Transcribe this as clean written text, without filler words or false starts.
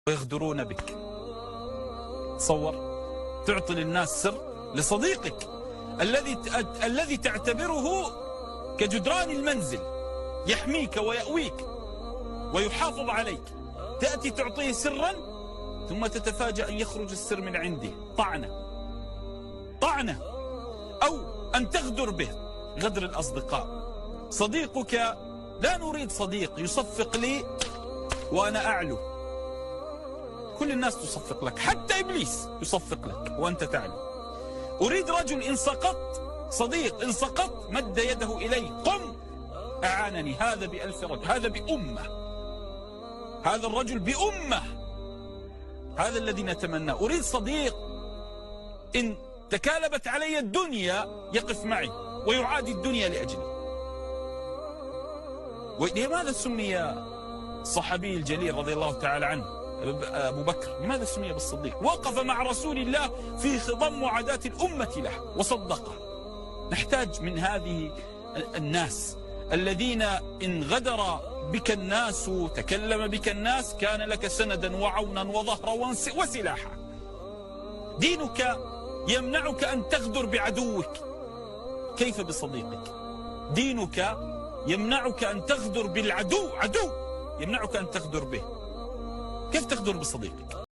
ويغدرون بك. تصور تعطي للناس سر لصديقك الذي تعتبره كجدران المنزل، يحميك ويأويك ويحافظ عليك، تأتي تعطيه سرا ثم تتفاجأ أن يخرج السر من عنده طعنة، أو أن تغدر به. غدر الأصدقاء، صديقك لا نريد صديق يصفق لي وأنا أعلو. كل الناس تصفق لك، حتى إبليس يصفق لك وأنت تعلو. أريد رجل إن سقطت، صديق إن سقطت مد يده إلي، قم أعانني. هذا بألف رجل، هذا بأمة، هذا الرجل بأمة. هذا الذي نتمناه. أريد صديق إن تكالبت علي الدنيا يقف معي ويعادي الدنيا لأجلي. ولماذا سمي الصحابي الجليل رضي الله تعالى عنه أبو بكر، لماذا سمي بالصديق؟ وقف مع رسول الله في خضم معاداة الأمة له وصدقه. نحتاج من هذه الناس الذين إن غدر بك الناس تكلم بك الناس كان لك سندا وعونا وظهرا وسلاحا. دينك يمنعك أن تغدر بعدوك، كيف بصديقك؟ دينك يمنعك أن تغدر بالعدو، عدو يمنعك أن تغدر به، كيف تغدر بصديقك؟